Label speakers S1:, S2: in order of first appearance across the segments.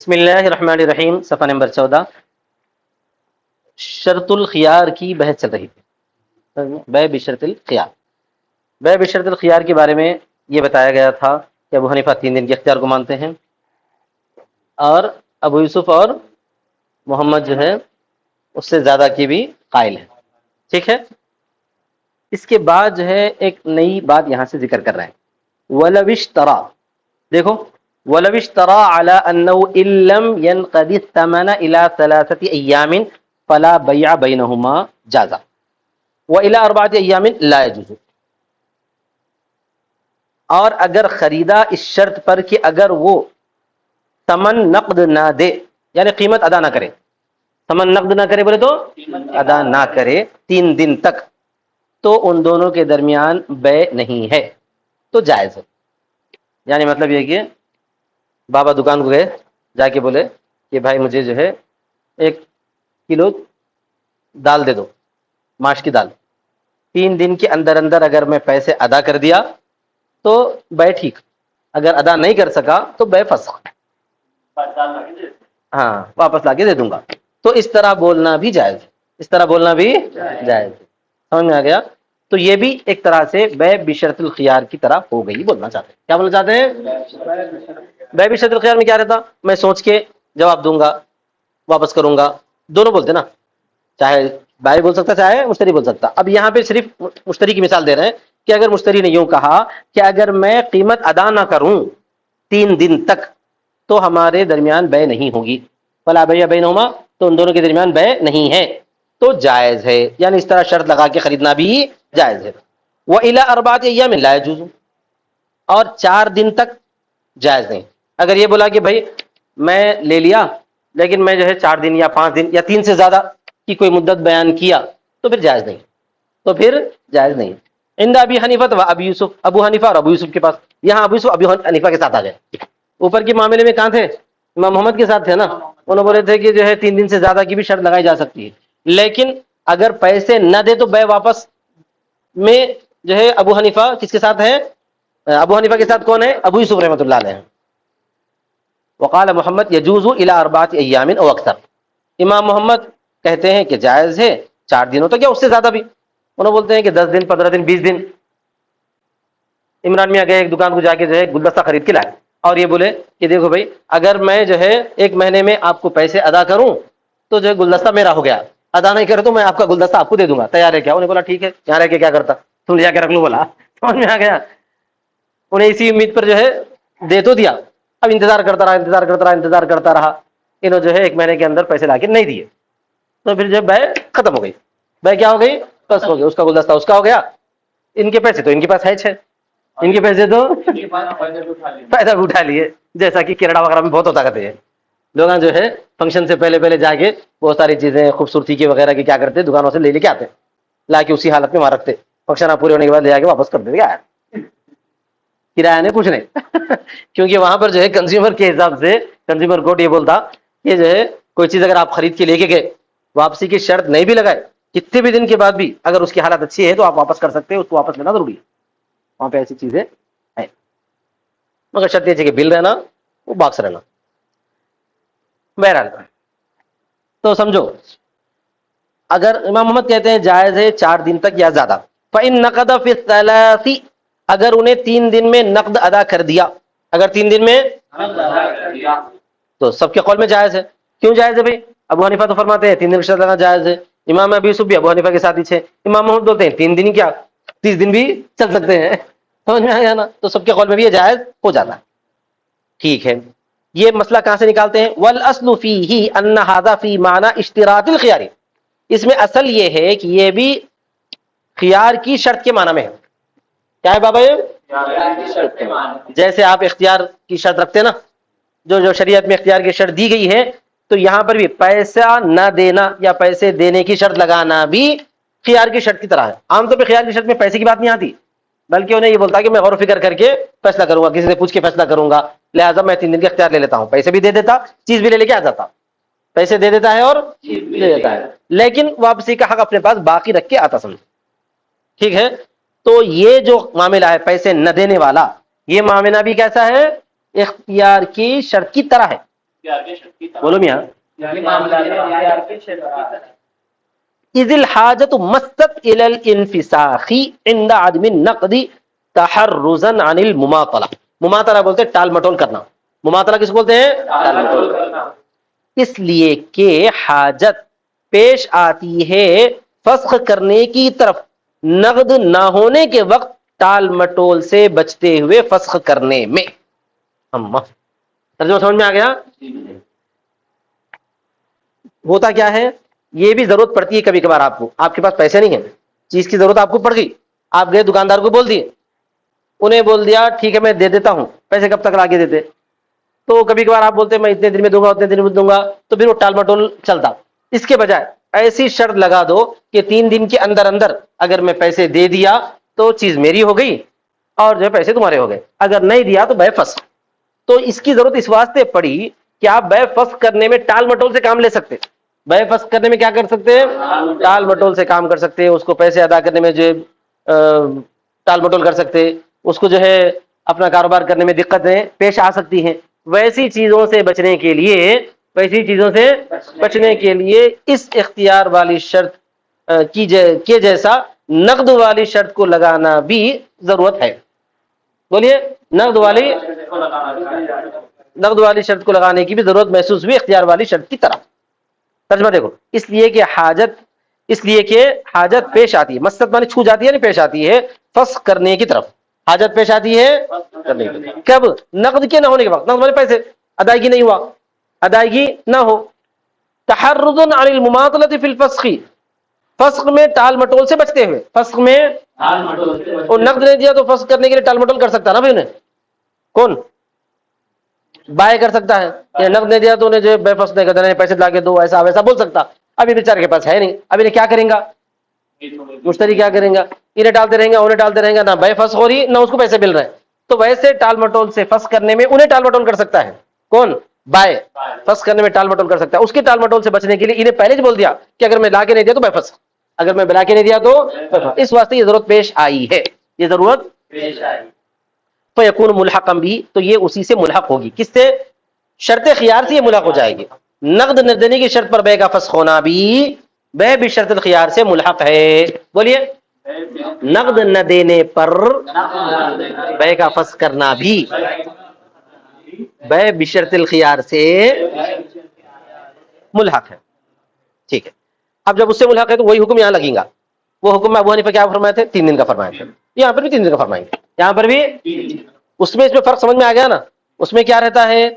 S1: بسم اللہ الرحمن الرحیم، صفحہ نمبر 14، شرط الخیار کی بحث چل رہی تھی۔ بے بشرط الخیار، بے بشرط الخیار کے بارے میں یہ بتایا گیا تھا کہ ابو حنیفہ 3 دن کے اختیار کو مانتے ہیں، اور ابو یوسف اور محمد جو ہے اس سے زیادہ کی بھی قائل ہے۔ ٹھیک ہے، اس کے بعد جو ہے ایک نئی بات یہاں سے ذکر کر رہے ہیں، وَلَوِ اشْتَرَى، دیکھو وَلَوِ اشْتَرَى عَلَىٰ أَنَّهُ إِن لَّمْ يَنْقَضِ الثَّمَنَ إِلَىٰ 3 أَيَّامٍ فَلَا بَيْعَ بَيْنَهُمَا جَازَ وَإِلَىٰ 4 أَيَّامٍ لَا يَجُوزُ۔ اور اگر خریدا اس شرط پر کہ اگر وہ ثمن نقد نہ دے، یعنی قیمت ادا نہ کرے، ثمن نقد نہ کرے بولے تو ادا نہ کرے 3 دن تک، تو ان دونوں کے درمیان بے نہیں ہے، تو جائز ہے۔ یعنی مطلب یہ کہ بابا دکان کو گئے، جا کے بولے کہ بھائی مجھے جو ہے 1 کلو دال دے دو، ماش کی دال، 3 دن کے اندر اندر اگر میں پیسے ادا کر دیا تو بے ٹھیک، اگر ادا نہیں کر سکا تو بے فسخ، ہاں واپس لا کے دے دوں گا۔ تو اس طرح بولنا بھی جائز ہے، اس طرح بولنا بھی جائز ہے۔ سمجھ میں آ گیا؟ تو یہ بھی ایک طرح سے بے بشرط الخیار کی طرح ہو گئی، بولنا چاہتے ہیں۔ کیا بولنا چاہتے ہیں؟ بے بشرط الخیار میں کیا رہتا؟ میں سوچ کے جواب دوں گا، واپس کروں گا، دونوں بولتے نا، چاہے بائع بول سکتا چاہے مشتری بول سکتا۔ اب یہاں پہ صرف مشتری کی مثال دے رہے ہیں کہ اگر مشتری نے یوں کہا کہ اگر میں قیمت ادا نہ کروں 3 دن تک تو ہمارے درمیان بے نہیں ہوگی، فلا بیع بینہما، تو ان دونوں کے درمیان بے نہیں ہے، تو جائز ہے، یعنی اس طرح شرط لگا کے خریدنا بھی جائز ہے۔ وَإِلَىٰ 4 أَيَّامٍ لَا يَجُوزُ، اور 4 دن تک جائز نہیں۔ اگر یہ بولا کہ بھائی میں لے لیا لیکن میں جو ہے 4 دن یا 5 دن یا 3 سے زیادہ کی کوئی مدت بیان کیا تو پھر جائز نہیں، تو پھر جائز نہیں۔ عند ابی حنیفہ و ابی یوسف، ابو حنیفہ اور ابو یوسف کے پاس، یہاں ابو یوسف ابو حنیفہ کے ساتھ آ گئے۔ اوپر کے معاملے میں کہاں تھے؟ امام محمد کے ساتھ تھے نا، انہوں بولے تھے کہ جو ہے 3 دن سے زیادہ کی بھی شرط لگائی جا سکتی ہے، لیکن اگر پیسے نہ دے تو بے واپس میں جو ہے ابو حنیفہ کس کے ساتھ ہے؟ ابو حنیفہ کے ساتھ کون ہے؟ ابو یوسف رحمۃ اللہ علیہ۔ وقال محمد یجوز الی 4 ایام او اکثر، امام محمد کہتے ہیں کہ جائز ہے 4 دنوں تک یا اس سے زیادہ بھی، انہوں بولتے ہیں کہ 10 دن 15 دن 20 دن۔ عمران میاں گئے ایک دکان کو، جا کے جو ہے گلدستہ خرید کے لائے، اور یہ بولے کہ دیکھو بھائی اگر میں جو ہے 1 مہینے میں آپ کو پیسے ادا کروں تو جو ہے گلدستہ میرا ہو گیا، ادا نہیں کرے تو میں آپ کا گلدستہ آپ کو دے دوں گا، تیار ہے کیا؟ انہیں بولا ٹھیک ہے، یہاں رہ کے کیا کرتا، تم لے جا کے رکھ لو، بولا۔ سمجھ میں آ گیا؟ انہیں اسی امید پر جو ہے دے تو دیا، اب انتظار کرتا رہا انتظار کرتا رہا انتظار کرتا رہا، انہوں جو ہے 1 مہینے کے اندر پیسے لا کے نہیں دیے، تو پھر جو ہے بے ختم ہو گئی۔ بے کیا ہو گئی؟ بس ہو گئی، اس کا گلدستہ اس کا ہو گیا، ان کے پیسے تو ان کے پاس ہے 6، ان کے پیسے تو فائدہ بھی اٹھا لیے، جیسا کہ کینیڈا وغیرہ میں بہت ہوتا کرتے ہیں لوگ، جو ہے فنکشن سے پہلے پہلے جا کے بہت ساری چیزیں خوبصورتی کے وغیرہ کی کیا کرتے، دکانوں سے لے کے آتے، لا کے اسی حالت میں وہاں رکھتے، فنکشن پورے ہونے کے بعد لے جا کے واپس کر دیتے، کیا کرایہ نہیں پوچھنے کیونکہ وہاں پر جو ہے کنزیومر کے حساب سے کنزیومر کوڈ یہ بولتا کہ جو ہے کوئی چیز اگر آپ خرید کے لے کے گئے، واپسی کی شرط نہیں بھی لگائے، کتنے بھی دن کے بعد بھی اگر اس کی حالت اچھی ہے تو آپ واپس کر سکتے ہیں، اس کو واپس لینا ضروری ہے، وہاں پہ ایسی چیزیں ہیں، مگر شرط یہ ہے کہ بل رہنا، وہ باکس رہنا۔ بہرحال تو سمجھو، اگر امام محمد کہتے ہیں جائز ہے 4 دن تک یا زیادہ، فَإِن نَقَدَ فِي الثَّلَاثِ، اگر انہیں 3 دن میں نقد ادا کر دیا، اگر 3 دن میں تو سب کے قول میں جائز ہے۔ کیوں جائز ہے بھائی؟ ابو حنیفہ تو فرماتے ہیں 3 دن شرط لگانا جائز ہے، امام ابی یوسف بھی ابو حنیفہ کے ساتھ ہی تھے، امام محمد بولتے ہیں 3 دن ہی کیا 30 دن بھی چل سکتے ہیں، سمجھ میں آیا نا؟ تو سب کے قول میں بھی یہ جائز ہو جاتا ہے۔ ٹھیک ہے، یہ مسئلہ کہاں سے نکالتے ہیں؟ وَالْأَصْلُ فِيهِ أَنَّ هَذَا فِي مَعْنَى اشْتِرَاطِ الْخِيَارِ، اس میں اصل یہ ہے کہ یہ بھی خیار کی شرط کے معنی میں ہے۔ کیا ہے بابا؟ یہ جیسے آپ اختیار کی شرط رکھتے ہیں نا، جو شریعت میں اختیار کی شرط دی گئی ہے، تو یہاں پر بھی پیسہ نہ دینا یا پیسے دینے کی شرط لگانا بھی خیار کی شرط کی طرح ہے۔ عام طور پہ خیار کی شرط میں پیسے کی بات نہیں آتی، بلکہ انہیں یہ بولتا کہ میں غور و فکر کر کے فیصلہ کروں گا، کسی سے پوچھ کے فیصلہ کروں گا، لہٰذا میں 3 دن کے اختیار لے لیتا ہوں، پیسے بھی دے دیتا، چیز بھی لے کے آ جاتا، پیسے دے دیتا ہے اور دے دیتا ہے، لیکن واپسی کا حق اپنے پاس باقی رکھ کے آتا سمجھ۔ ٹھیک ہے، تو یہ جو معاملہ ہے پیسے نہ دینے والا، یہ معاملہ بھی کیسا ہے؟ اختیار کی شرط کی طرح ہے، بولو میاں. اذ الحاجت مستت الى الانفساخ عند عدم النقد تحرزا عن المماطلہ. مماطلہ بولتے ہیں ٹال مٹول کرنا. مماطلہ کس بولتے ہیں؟ ٹال مٹول کرنا. اس لیے کہ حاجت پیش آتی ہے فسخ کرنے کی طرف نقد نہ ہونے کے وقت ٹال مٹول سے بچتے ہوئے فسخ کرنے میں. ترجمہ سمجھ میں آ گیا؟ ہوتا کیا ہے، یہ بھی ضرورت پڑتی ہے کبھی کبھار. آپ کو، آپ کے پاس پیسے نہیں ہیں، چیز کی ضرورت آپ کو پڑ گئی، آپ گئے دکاندار کو بول دیے، انہیں بول دیا ٹھیک ہے میں دے دیتا ہوں، پیسے کب تک لا کے دیتے؟ تو کبھی کبھار آپ بولتے میں اتنے دن میں دوں گا اتنے دن میں دوں گا، تو پھر وہ ٹال مٹول چلتا. اس کے بجائے ایسی شرط لگا دو کہ 3 دن کے اندر اندر اگر میں پیسے دے دیا تو چیز میری ہو گئی اور جو ہے پیسے تمہارے ہو گئے، اگر نہیں دیا تو بے فسخ. تو اس کی ضرورت اس واسطے پڑی کہ آپ بے فسخ کرنے میں ٹال مٹول سے کام لے سکتے. بے فسخ کرنے میں کیا کر سکتے ہیں؟ ٹال مٹول سے کام کر سکتے ہیں. اس کو پیسے ادا کرنے میں جو ٹال مٹول کر سکتے، اس کو جو ہے اپنا کاروبار کرنے میں دقتیں پیش آ سکتی ہیں. ویسی چیزوں سے بچنے کے لیے، ویسی چیزوں سے بچنے کے لیے اس اختیار والی شرط کے جیسا نقد والی شرط کو لگانا بھی ضرورت ہے. بولیے، نقد والی شرط کو لگانے کی بھی ضرورت محسوس ہوئی اختیار والی شرط کی طرح. ترجمہ دیکھو، اس لیے کہ حاجت پیش آتی ہے، مست مانے چھو جاتی ہے، نہیں پیش آتی ہے فسخ کرنے کی طرف. حاجت پیش آتی ہے کرنے کی طرف. کب؟ نقد کے نہ ہونے کے وقت. نقد والے پیسے ادائیگی نہیں ہوا، ادائیگی نہ ہو. تحرز عن المماطلۃ فی الفسخ، فسخ میں ٹال مٹول سے بچتے ہوئے. فسخ میں اور نقد نہیں دیا تو فسخ کرنے کے لیے ٹال مٹول کر سکتا نا بھائی. انہیں کون بائے کر سکتا ہے؟ نقد نہیں دیا تو انہیں جو بے فسخ نہیں کرتا، نہیں پیسے لا کے دو، ایسا ویسا بول سکتا. ابھی بیچارے کے پاس ہے نہیں، ابھی انہیں کیا کریں گا؟ مشتری کیا کریں گا؟ انہیں ڈالتے رہیں گے انہیں ڈالتے رہیں گے، نہ بے فسخ ہو رہی نہ اس کو پیسے مل رہے ہیں. تو ویسے ٹال مٹول سے فسخ کرنے میں انہیں ٹال مٹول کر سکتا ہے. کون؟ بائے فسخ کرنے میں ٹال مٹول کر سکتا ہے. اس کے ٹال مٹول سے بچنے کے لیے انہیں پہلے ہی بول دیا کہ اگر میں لا کے نہیں دیا تو بے فسخ، اگر میں لا کے نہیں دیا تو بے فسخ. اس واسطے یہ ضرورت پیش آئی ہے، یہ ضرورت پیش آئی. فیکون ملحقا بھی، تو یہ اسی سے ملحق ہوگی. کس سے؟ شرط خیار سے یہ ملحق ہو جائے گی. نقد نہ دینے کی شرط پر بے کا فسخ ہونا بھی بے بشرط الخیار سے ملحق ہے. بولیے، نقد نہ دینے پر بے کا فسخ کرنا بھی بے بشرط الخیار سے ملحق ہے. ٹھیک ہے، اب جب اس سے ملحق ہے تو وہی حکم یہاں لگیں گا. وہ حکم میں ابو حنیفہ کیا فرمائے تھے؟ 3 دن کا فرمائے تھے. یہاں پر بھی 3 دن کا فرمائیں گے. یہاں پر بھی اس میں فرق سمجھ میں آ گیا نا. اس میں کیا رہتا ہے؟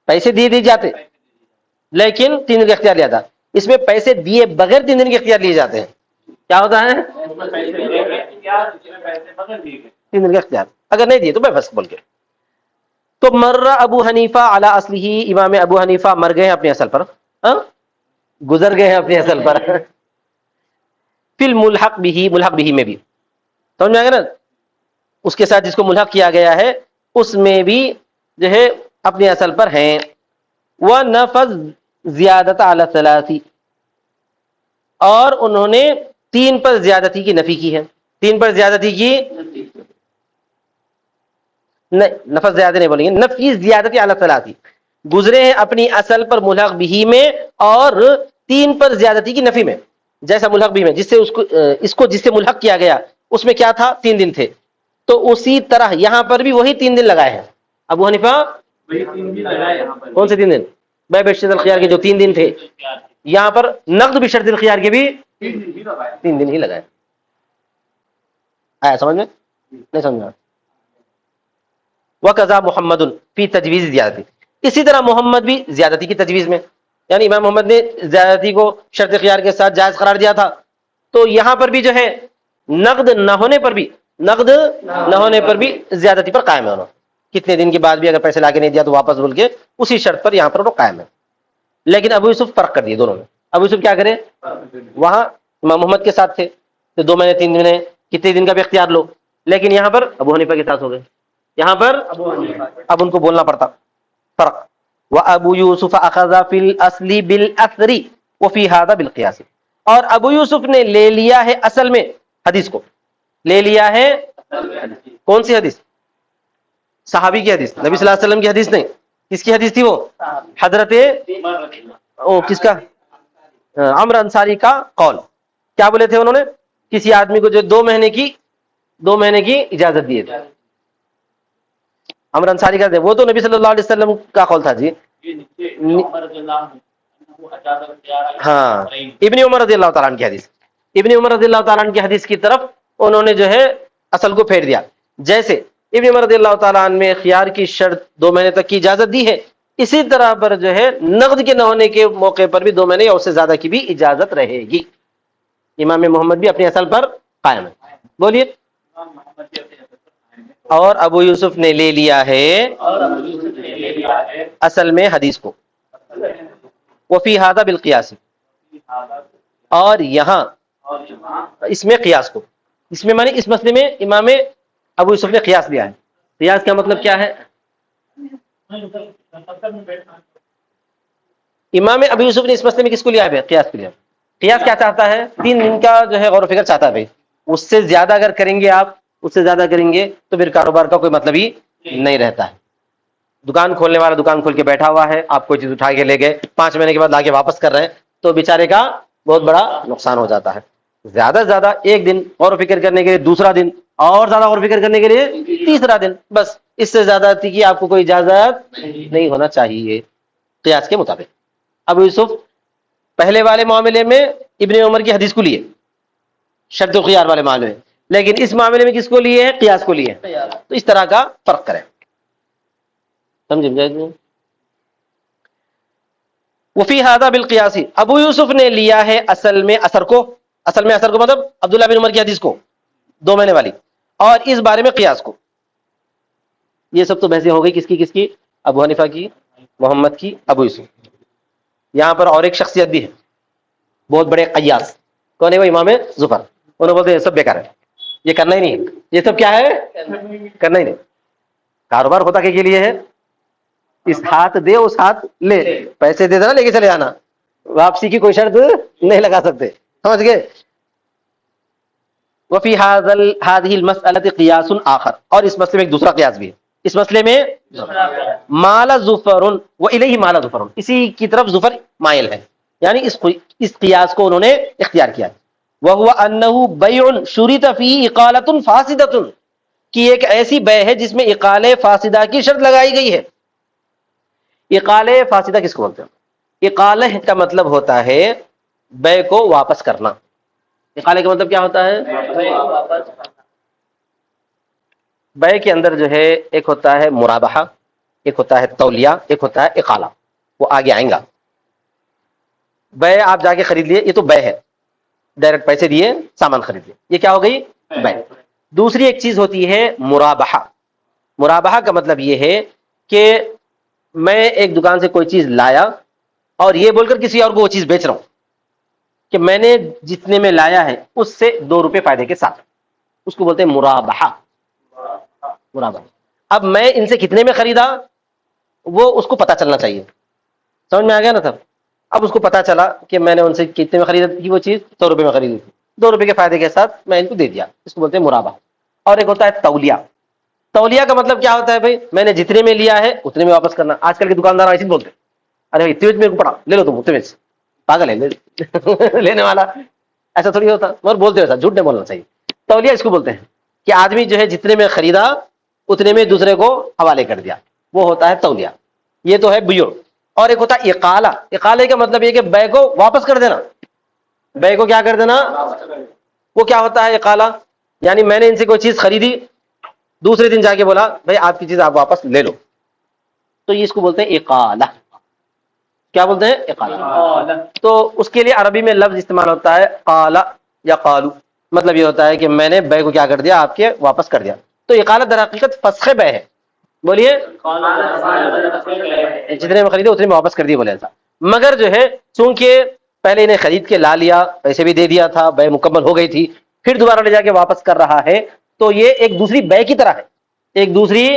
S1: پیسے دیے جاتے لیکن 3 دن کا اختیار لیا تھا. اس میں پیسے دیے بغیر 3 دن کے اختیار لیے جاتے ہیں. کیا ہوتا ہے؟ 3 دن کا اختیار، اگر نہیں دیے تو بے فسخ بول کے. تو مر ابو حنیفہ علی اصلہ، امام ابو حنیفہ مر گئے ہیں اپنے اصل پر، گزر گئے ہیں اپنے اصل پر. فی الملحق بھی، ملحق بھی میں بھی سمجھ میں آ گیا نا. اس کے ساتھ جس کو ملحق کیا گیا ہے اس میں بھی جو ہے اپنے اصل پر ہیں. وَنَفَذْ زیادت علی ثلاث، اور انہوں نے 3 پر زیادتی کی نفی کی ہے. 3 پر زیادتی کی نہیں، نفذ زیادہ نہیں بولیں گے، نفی زیادتی علی ثلاث. گزرے ہیں اپنی اصل پر ملحق بھی میں اور 3 پر زیادتی کی نفی میں. جیسا ملحق بھی میں جس سے اس کو جس سے ملحق کیا گیا اس میں کیا تھا؟ 3 دن تھے. تو اسی طرح یہاں پر بھی وہی 3 دن لگائے ہیں ابو حنیفہ. کون سے 3 دن؟ بے بشرط الخیار کے جو 3 دن تھے، یہاں پر نقد بشرط الخیار کے بھی 3 دن ہی لگائے. آیا سمجھ میں؟ نہیں سمجھا؟ وَقَضَى محمد فی تجویز زیادتی، اسی طرح محمد بھی زیادتی کی تجویز میں، یعنی امام محمد نے زیادتی کو شرط خیار کے ساتھ جائز قرار دیا تھا. تو یہاں پر بھی جو ہے نقد نہ ہونے پر بھی زیادتی پر قائم ہے. انہوں کتنے دن کے بعد بھی اگر پیسے لا کے نہیں دیا تو واپس بول کے اسی شرط پر یہاں پر وہ قائم ہے. لیکن ابو یوسف فرق کر دیے دونوں میں. ابو یوسف کیا کرے؟ وہاں امام محمد کے ساتھ تھے تو 2 مہینے 3 مہینے کتنے دن کا بھی اختیار لو، لیکن یہاں پر ابو حنیفہ کے ساتھ ہو گئے. یہاں پر اب ان کو بولنا پڑتا. فرق. وَأَبُو يُوسُفَ أَخَذَ فِي الْأَصْلِ بِالْأَثْرِ وَفِي هَذَا بِالْقِيَاسِ، اور ابو یوسف نے لے لیا ہے اصل میں حدیث کو، لے لیا ہے کون سی حدیث؟ صحابی کی حدیث، نبی صلی اللہ علیہ وسلم کی حدیث نہیں. کس کی حدیث تھی وہ؟ حضرت کس کا؟ عمر انصاری کا قول. کیا بولے تھے انہوں نے؟ کسی آدمی کو جو 2 مہینے کی اجازت دیے تھے. عمر انصاری کا تھے وہ تو نبی صلی اللہ علیہ وسلم کا قول تھا جی. ہاں ابن عمر رضی اللہ تعالیٰ عنہ کی حدیث. ابن عمر رضی اللہ تعالیٰ عنہ کی حدیث کی طرف انہوں نے جو ہے اصل کو پھیر دیا. جیسے ابن عمر رضی اللہ تعالیٰ عنہ میں خیار کی شرط 2 مہینے تک کی اجازت دی ہے، اسی طرح پر جو ہے نقد کے نہ ہونے کے موقع پر بھی 2 مہینے یا اس سے زیادہ کی بھی اجازت رہے گی. امام محمد بھی اپنے اصل پر قائم ہے. بولیے. اور ابو یوسف نے لے لیا ہے اصل میں حدیث کو. وفی ہذا بالقیاس، اور یہاں اس میں قیاس کو، اس میں معنی اس مسئلے میں امام ابو یوسف نے قیاس لیا ہے. قیاس کا مطلب کیا ہے؟ امام ابو یوسف نے اس مسئلے میں کس کو لیا ہے؟ قیاس کو لیا. قیاس کیا چاہتا ہے؟ 3 دن کا جو ہے غور و فکر چاہتا ہے بھائی. اس سے زیادہ اگر کریں گے آپ، اس سے زیادہ کریں گے تو پھر کاروبار کا کوئی مطلب ہی نہیں رہتا ہے. دکان کھولنے والا دکان کھول کے بیٹھا ہوا ہے، آپ کوئی چیز اٹھا کے لے گئے، 5 مہینے کے بعد لا کے واپس کر رہے ہیں، تو بیچارے کا بہت بڑا نقصان ہو جاتا ہے. زیادہ سے زیادہ 1 دن غور و فکر کرنے کے لیے، دوسرا دن اور زیادہ غور و فکر کرنے کے لیے تیسرا دن، بس اس سے زیادہ کی آپ کو کوئی اجازت نہیں ہونا چاہیے قیاس کے مطابق. ابو یوسف پہلے والے معاملے میں ابن عمر کی حدیث کو لیے، شرط الخیار والے معاملے میں، لیکن اس معاملے میں کس کو لیے ہے؟ قیاس کو لیے. تو اس طرح کا فرق کریں. سمجھے؟ وفی ہذا بالقیاس، ابو یوسف نے لیا ہے اصل میں اثر کو مطلب عبداللہ بن عمر کی حدیث کو 2 مہینے والی، اور اس بارے میں قیاس کو. یہ سب تو بحثیں ہو گئی کس کی؟ ابو حنیفہ کی، محمد کی، ابو یوسف. یہاں پر اور ایک شخصیت بھی ہے، بہت بڑے قیاس. کون ہے وہ؟ امام زفر. انہوں بولتے ہیں سب بیکار ہے، یہ کرنا ہی نہیں. یہ سب کیا ہے؟ کرنا ہی نہیں. کاروبار ہوتا کے لیے ہے، اس ہاتھ دے اس ہاتھ لے، پیسے دے دینا لے کے چلے آنا، واپسی کی کوئی شرط نہیں لگا سکتے. سمجھ گئے؟ وفی هذه المسألة قیاس آخر، اور اس مسئلے میں ایک دوسرا قیاس بھی ہے. اس مسئلے میں مال ظفر و الیہ مال ظفر، اسی کی طرف ظفر مائل ہے، یعنی اس قیاس کو انہوں نے اختیار کیا. وهو انه بیع شرط فيه اقالة فاسدة، کہ ایک ایسی بے ہے جس میں اقالے فاسدہ کی شرط لگائی گئی ہے. اقالے فاسدہ کس کو بولتے ہیں؟ اقالہ کا مطلب ہوتا ہے بے کو واپس کرنا. اقالے کا مطلب کیا ہوتا ہے؟ بے کے اندر جو ہے ایک ہوتا ہے مرابحہ، ایک ہوتا ہے تولیہ، ایک ہوتا ہے اقالہ. وہ آگے آئیں گا. بے آپ جا کے خرید لیے، یہ تو بے ہے، ڈائریکٹ پیسے دیے سامان خرید لیے، یہ کیا ہو گئی؟ بے. دوسری ایک چیز ہوتی ہے مرابحہ. مرابحہ کا مطلب یہ ہے کہ میں ایک دکان سے کوئی چیز لایا اور یہ بول کر کسی اور کو وہ چیز بیچ رہا ہوں کہ میں نے جتنے میں لایا ہے اس سے 2 روپے فائدے کے ساتھ، اس کو بولتے ہیں مرابحہ. اب میں ان سے کتنے میں خریدا وہ اس کو پتا چلنا چاہیے. سمجھ میں آ گیا نا سب؟ اب اس کو پتا چلا کہ میں نے ان سے کتنے میں خریدا تھی وہ چیز، 100 روپے میں خریدی تھی، 2 روپے کے فائدے کے ساتھ میں ان کو دے دیا، اس کو بولتے ہیں مرابحہ. اور ایک ہوتا ہے تولیہ. تولیہ کا مطلب کیا ہوتا ہے بھائی؟ میں نے جتنے میں لیا ہے اتنے میں واپس کرنا. آج کل کے دکاندار ایسے بولتے ہیں، ارے بھائی اتنے میرے کو پڑا، لے لو تم اتنے سے. پاگل ہے لینے والا. ایسا تھوڑی ہوتا، اور بولتے ہیں جھوٹ نہیں بولنا چاہیے. تولیہ اس کو بولتے ہیں کہ آدمی جو ہے جتنے میں خریدا اتنے میں دوسرے کو حوالے کر دیا، وہ ہوتا ہے تولیہ. یہ تو ہے بیع. اور ایک ہوتا ہے اقالہ. اقالے کا مطلب یہ کہ بے کو واپس کر دینا. بے کو کیا کر دینا؟ وہ کیا ہوتا ہے اقالہ؟ یعنی میں نے ان سے کوئی چیز خریدی، دوسرے دن جا کے بولا بھائی آپ کی چیز آپ واپس لے لو، تو یہ اس کو بولتے ہیں اقالہ. کیا بولتے ہیں؟ اقالہ. تو اس کے لیے عربی میں لفظ استعمال ہوتا ہے قال یا قالو. مطلب یہ ہوتا ہے کہ میں نے بے کو کیا کر دیا؟ آپ کے واپس کر دیا. تو اقالہ در حقیقت فسخ بے ہے. بولیے. جتنے میں خریدے اتنے میں واپس کر دیے، بولے ایسا. مگر جو ہے چونکہ پہلے انہیں خرید کے لا لیا، پیسے بھی دے دیا تھا، بے مکمل ہو گئی تھی، پھر دوبارہ لے جا کے واپس کر رہا ہے، تو یہ ایک دوسری بے کی طرح ہے. ایک دوسری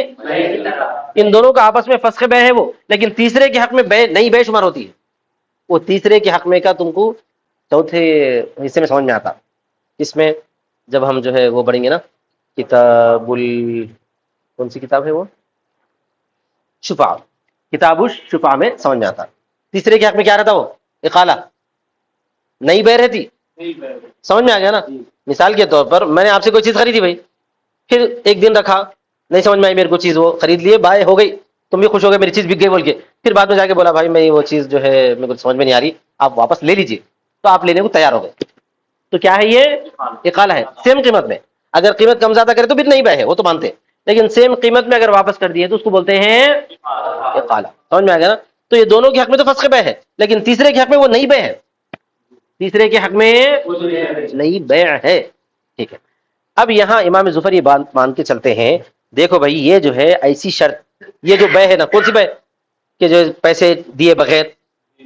S1: ان دونوں کا آپس میں فسخ بے ہے وہ، لیکن تیسرے کے حق میں بے نئی بے شمار ہوتی ہے. وہ تیسرے کے حق میں کا تم کو چوتھے حصے میں سمجھ میں آتا. اس میں جب ہم جو ہے وہ پڑھیں گے نا کتاب کون سی کتاب ہے وہ؟ شفاعت. کتاب الشفا میں سمجھ میں آتا. تیسرے کے حق میں کیا رہتا؟ وہ اقالہ، نئی بے رہتی. سمجھ میں آ گیا نا؟ مثال کے طور پر میں نے آپ سے کوئی چیز خریدی بھائی، پھر ایک دن رکھا، نہیں سمجھ میں آئی میرے کو چیز، وہ خرید لیے، بائے ہو گئی، تم بھی خوش ہو گئے میری چیز بک گئی بول کے، پھر بعد میں جا کے بولا بھائی میں وہ چیز جو ہے میرے کو سمجھ میں نہیں آ رہی، آپ واپس لے لیجیے، تو آپ لینے کو تیار ہو گئے. تو کیا ہے یہ؟ اقالہ ہے. سیم قیمت میں، اگر قیمت کم زیادہ کرے تو بھی نہیں بے ہے، وہ تو مانتے ہیں، لیکن سیم قیمت میں اگر واپس کر دیے تو اس کو بولتے ہیں اقالہ. سمجھ میں آ گیا نا؟ تو یہ دونوں کے حق میں تو فسخ بے ہے، لیکن تیسرے کے حق میں وہ نئی بے ہے، تیسرے کے حق میں نئی بے ہے. ٹھیک ہے. اب یہاں امام ظفر یہ بات مان کے چلتے ہیں، دیکھو بھائی یہ جو ہے ایسی شرط، یہ جو بے ہے نا، کون سی بے؟ کہ جو پیسے دیے بغیر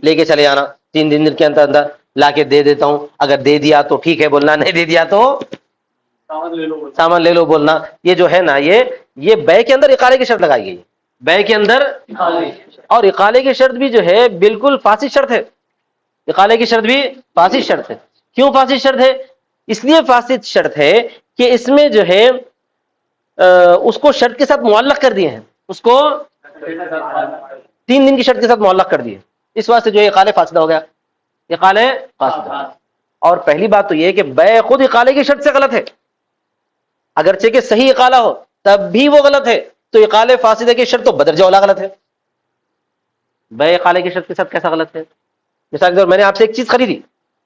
S1: لے کے چلے آنا، 3 دن کے اندر اندر لا کے دے دیتا ہوں، اگر دے دیا تو ٹھیک ہے بولنا، نہیں دے دیا تو سامان لے لو بولنا. یہ جو ہے نا یہ بے کے اندر اقالے کی شرط لگائی گئی، بے کے اندر. اور اقالے کی شرط بھی جو ہے بالکل فاسد شرط ہے، اقالے کی شرط بھی فاسد شرط ہے. کیوں فاسد شرط ہے؟ اس لیے فاسد شرط ہے کہ اس میں جو ہے اس کو شرط کے ساتھ معلق کر دیے ہیں، اس کو 3 دن کی شرط کے ساتھ معلق کر دیے، اس واسطے جو ہے اقالے فاسدہ ہو گیا، اقالے فاسدہ. اور پہلی بات تو یہ ہے کہ بے خود اقالے کی شرط سے غلط ہے، اگرچہ کہ صحیح اقالہ ہو تب بھی وہ غلط ہے. تو اقالے فاسدہ کی شرط تو بدرجہ اولا غلط ہے. بے اقالے کی شرط کے ساتھ کیسا غلط ہے؟ مثال کے طور میں نے آپ سے ایک چیز خریدی،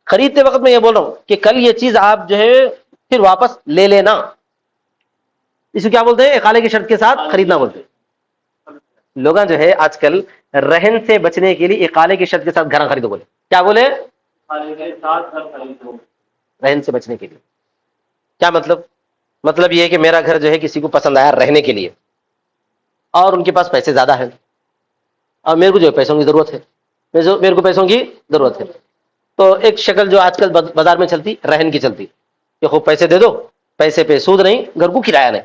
S1: خریدتے وقت میں یہ بول رہا ہوں کہ کل یہ چیز آپ جو ہے پھر واپس لے لینا، اسے کیا بولتے ہیں؟ اقالے کی شرط کے ساتھ خریدنا بولتے ہیں. لوگ جو ہے آج کل رہن سے بچنے کے لیے اقالے کی شرط کے ساتھ گھر خریدو بولے. کیا بولے؟ رہن سے بچنے کے لیے. کیا مطلب؟ مطلب یہ ہے کہ میرا گھر جو ہے کسی کو پسند آیا رہنے کے لیے، اور ان کے پاس پیسے زیادہ ہیں، اور میرے کو جو ہے پیسوں کی ضرورت ہے، میرے کو پیسوں کی ضرورت ہے. تو ایک شکل جو آج کل بازار میں چلتی، رہن کی چلتی، کہ خوب پیسے دے دو، پیسے پہ سود نہیں، گھر کو کرایہ نہیں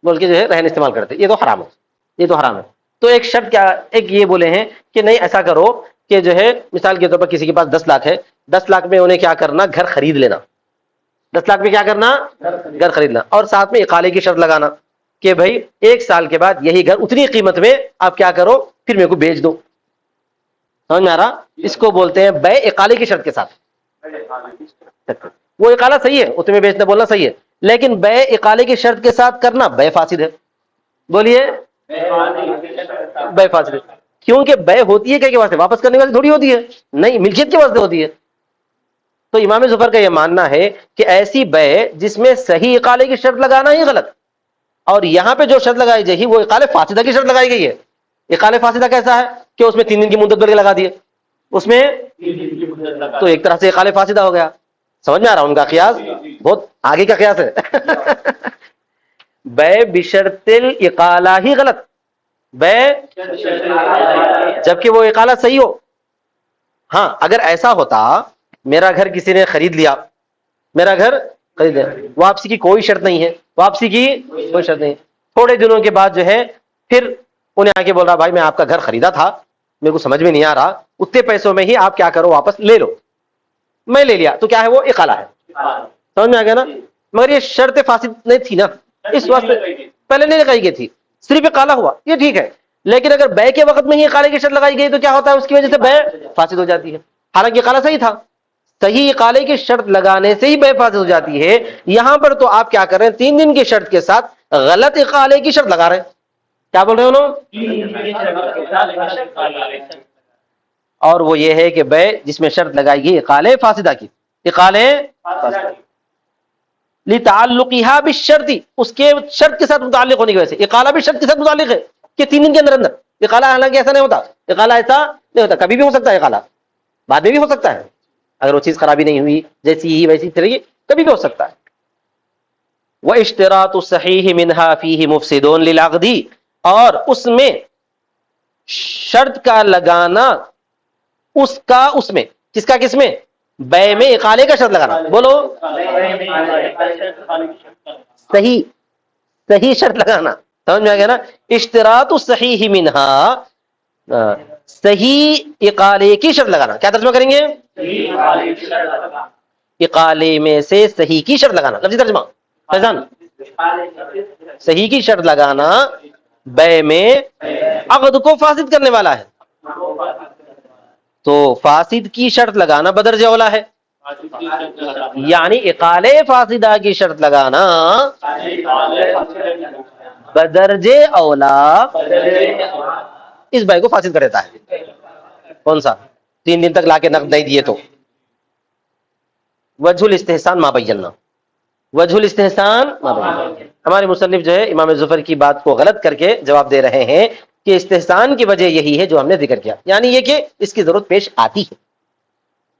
S1: بول کے جو ہے رہن استعمال کرتے. یہ تو حرام ہے، یہ تو حرام ہے. تو ایک شرط کیا، ایک یہ بولے ہیں کہ نہیں ایسا کرو کہ جو ہے مثال کے طور پر کسی کے پاس 10 لاکھ ہے، 10 لاکھ میں انہیں کیا کرنا؟ گھر خرید لینا. 10 لاکھ میں کیا کرنا؟ گھر خریدنا. اور ساتھ میں اقالے کی شرط لگانا کہ بھائی 1 سال کے بعد یہی گھر اتنی قیمت میں آپ کیا کرو، پھر میرے کو بیچ دو. سمجھ میں آ رہا؟ اس کو بولتے ہیں بے اقالے کی شرط کے ساتھ. وہ اقالہ صحیح ہے، اتنے میں بیچنا بولنا صحیح ہے، لیکن بے اقالے کی شرط کے ساتھ کرنا بے فاسد ہے. بولیے بے فاسد ہے. کیونکہ بے ہوتی ہے کیا کے واسطے؟ واپس کرنے والی تھوڑی ہوتی ہے، نہیں، ملکیت کے واسطے ہوتی ہے. تو امام ظفر کا یہ ماننا ہے کہ ایسی بے جس میں صحیح اقالے کی شرط لگانا ہی غلط، اور یہاں پہ جو شرط لگائی گئی وہ اقالے فاسدہ کی شرط لگائی گئی ہے. اقالے فاسدہ کیسا ہے؟ کہ اس میں 3 دن کی مدت بلکہ لگا دیے، اس میں تو ایک طرح سے اقالے فاسدہ ہو گیا. سمجھ میں آ رہا ان کا قیاس بہت آگے کا قیاس ہے. بے بشرط الاقالہ ہی غلط، بے جبکہ وہ اقالہ صحیح ہو. ہاں اگر ایسا ہوتا میرا گھر کسی نے خرید لیا، میرا گھر خرید لیا، واپسی کی کوئی شرط نہیں ہے، واپسی کی کوئی شرط نہیں، تھوڑے دنوں کے بعد جو ہے پھر انہیں آ کے بول رہا بھائی میں آپ کا گھر خریدا تھا، میرے کو سمجھ میں نہیں آ رہا، اتنے پیسوں میں ہی آپ کیا کرو واپس لے لو. میں لے لیا تو کیا ہے؟ وہ اقالہ ہے. سمجھ میں آ گیا نا؟ مگر یہ شرط فاسد نہیں تھی نا، اس واسطے پہلے نہیں لگائی گئی تھی، صرف اقالہ ہوا، یہ ٹھیک ہے. لیکن اگر بے کے وقت میں ہی اقالے کی شرط لگائی گئی تو کیا ہوتا ہے؟ اس کی وجہ سے بے فاسد ہو جاتی ہے. حالانکہ اقالہ صحیح تھا، صحیح اقالے کی شرط لگانے سے ہی بے فاسد ہو جاتی ہے. یہاں پر تو آپ کیا کر رہے ہیں؟ 3 دن کی شرط کے ساتھ غلط اقالے کی شرط لگا رہے ہیں. کیا بول رہے ہیں انہوں؟ اور وہ یہ ہے کہ بے جس میں شرط لگائی گئی اقالے فاسدہ کی، اقالے لتعلقها بالشرط، اس کے شرط کے ساتھ متعلق ہونے کی وجہ سے. اقالہ بھی شرط کے ساتھ متعلق ہے کہ 3 دن کے اندر اندر. اقالہ حالانکہ ایسا نہیں ہوتا، اقالہ ایسا نہیں ہوتا، کبھی بھی ہو سکتا ہے، اقالہ بعد میں بھی ہو سکتا ہے، اگر وہ چیز خرابی نہیں ہوئی جیسی ہی ویسی چلے گی، کبھی بھی ہو سکتا ہے. واشتراط الصحیح منها فیہ مفسدون للعقد، اور اس میں شرط کا لگانا اس کا اس میں، کس کا کس میں؟ بے میں اقالے کا شرط لگانا. بولو صحیح، صحیح شرط لگانا. سمجھ میں آ گیا نا؟ اشتراط الصحیح منها، صحیح اقالے کی شرط لگانا. کیا ترجمہ کریں گے؟ اقالے میں سے صحیح کی شرط لگانا. لفظی ترجمہ فیضان، صحیح کی شرط لگانا بے میں عقد کو فاسد کرنے والا ہے، تو فاسد کی شرط لگانا بدرجہ اولا ہے، یعنی اقالے فاسدہ کی شرط لگانا بدرجہ اولا اس بھائی کو فاسد کر دیتا ہے۔ کون سا؟ 3 دن تک لا کے نقد نہیں دیے تو وجہ الاستحسان ما بینا، وجہ الاستحسان ما بینا۔ ہمارے مصنف جو ہے امام ظفر کی بات کو غلط کر کے جواب دے رہے ہیں کہ استحسان کی وجہ یہی ہے جو ہم نے ذکر کیا، یعنی یہ کہ اس کی ضرورت پیش آتی ہے،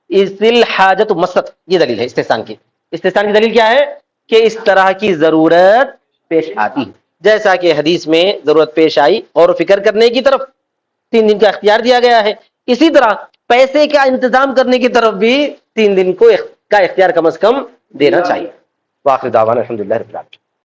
S1: اس الحاجت مست، یہ دلیل ہے استحسان کی۔ استحسان کی دلیل کیا ہے؟ کہ اس طرح کی ضرورت پیش آتی ہے، جیسا کہ حدیث میں ضرورت پیش آئی غور و فکر کرنے کی طرف 3 دن کا اختیار دیا گیا ہے، اسی طرح پیسے کا انتظام کرنے کی طرف بھی 3 دن کا اختیار کم از کم دینا چاہیے۔ وآخر دعوانا الحمدللہ رب العالمین۔